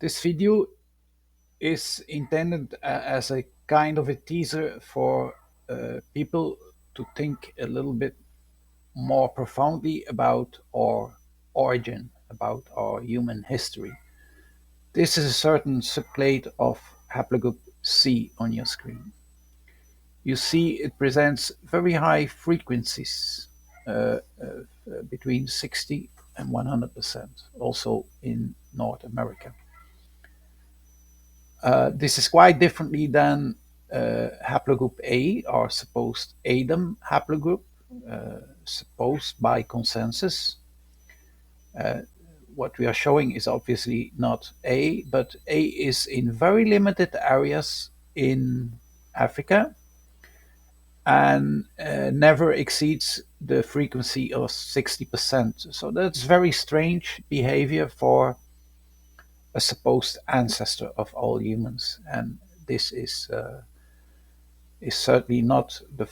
This video is intended as a kind of a teaser for people to think a little bit more profoundly about our origin, about our human history. This is a certain subclade of haplogroup C on your screen. You see it presents very high frequencies, between 60 and 100%, also in North America. This is quite differently than haplogroup A, our supposed Adam haplogroup, supposed by consensus. What we are showing is obviously not A, but A is in very limited areas in Africa and never exceeds the frequency of 60%. So that's very strange behavior for a supposed ancestor of all humans. And this is certainly not the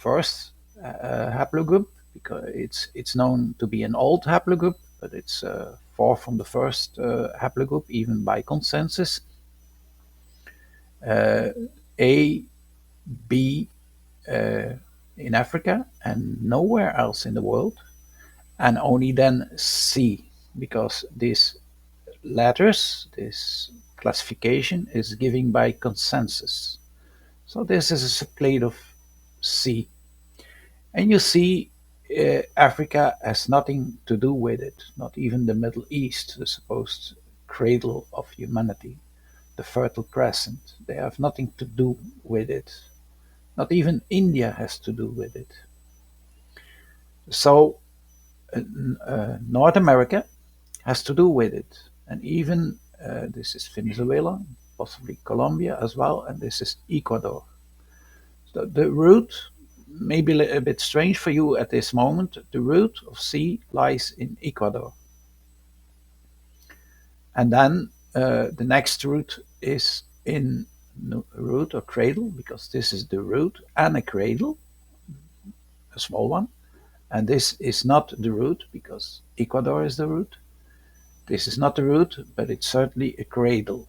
first haplogroup, because it's known to be an old haplogroup, but it's far from the first haplogroup, even by consensus. A, B in Africa and nowhere else in the world, and only then C, because these letters, this classification is given by consensus. So this is a subclade of C. And you see, Africa has nothing to do with it, not even the Middle East, the supposed cradle of humanity, the Fertile Crescent. They have nothing to do with it. Not even India has to do with it. So North America has to do with it. And even this is Venezuela, possibly Colombia as well, and this is Ecuador. So the root may be a bit strange for you at this moment. The root of C lies in Ecuador. And then the next root is in root or cradle, because this is the root and a cradle, a small one. And this is not the root, because Ecuador is the root. This is not the root, but it's certainly a cradle.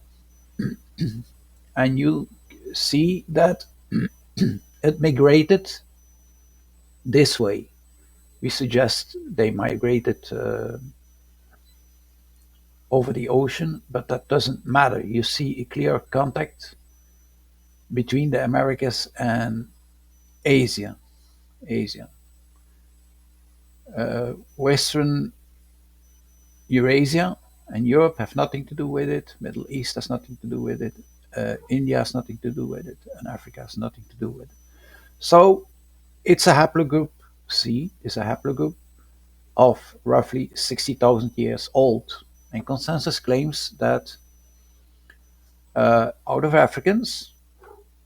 And you see that it migrated this way. We suggest they migrated over the ocean, but that doesn't matter. You see a clear contact between the Americas and Asia. Asia. Western Eurasia and Europe have nothing to do with it. Middle East has nothing to do with it. India has nothing to do with it, and Africa has nothing to do with it. So it's a haplogroup. C is a haplogroup of roughly 60,000 years old, and consensus claims that out of Africans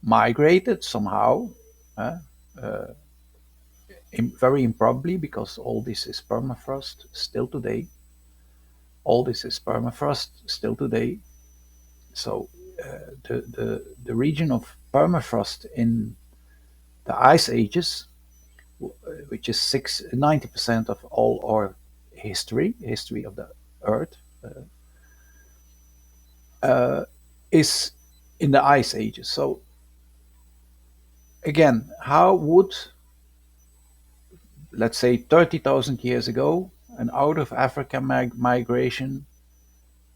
migrated somehow, very improbably, because all this is permafrost still today. All this is permafrost still today. So the region of permafrost in the ice ages, which is 90% of all our history of the Earth, is in the ice ages. So again, how would, let's say, 30,000 years ago, an out of Africa migration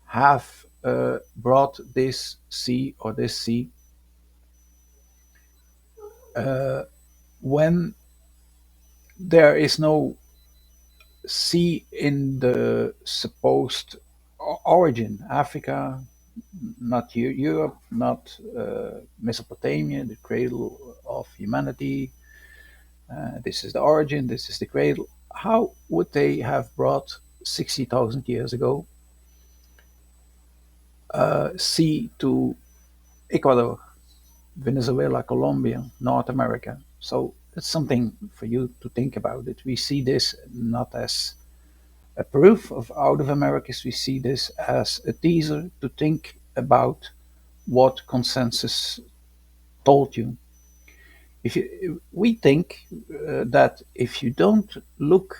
have brought this sea or this sea when there is no sea in the supposed origin? Africa, not Europe, not Mesopotamia, the cradle of humanity. This is the origin, this is the cradle. How would they have brought 60,000 years ago sea to Ecuador, Venezuela, Colombia, North America? So it's something for you to think about it. We see this not as a proof of out of Americas, we see this as a teaser to think about what consensus told you. We think that if you don't look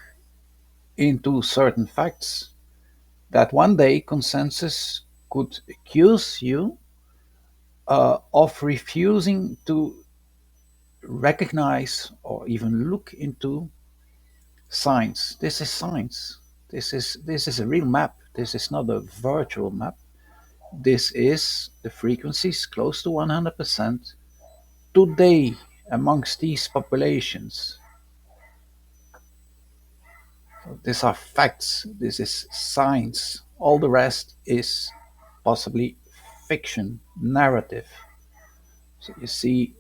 into certain facts, that one day consensus could accuse you of refusing to recognize or even look into science. This is science. This is a real map. This is not a virtual map. This is the frequencies close to 100% today amongst these populations. These are facts. This is science. All the rest is possibly fiction, narrative. So you see,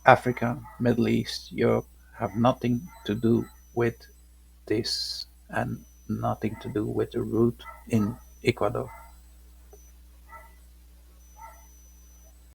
Africa, Middle East, Europe have nothing to do with this and nothing to do with the route in Ecuador.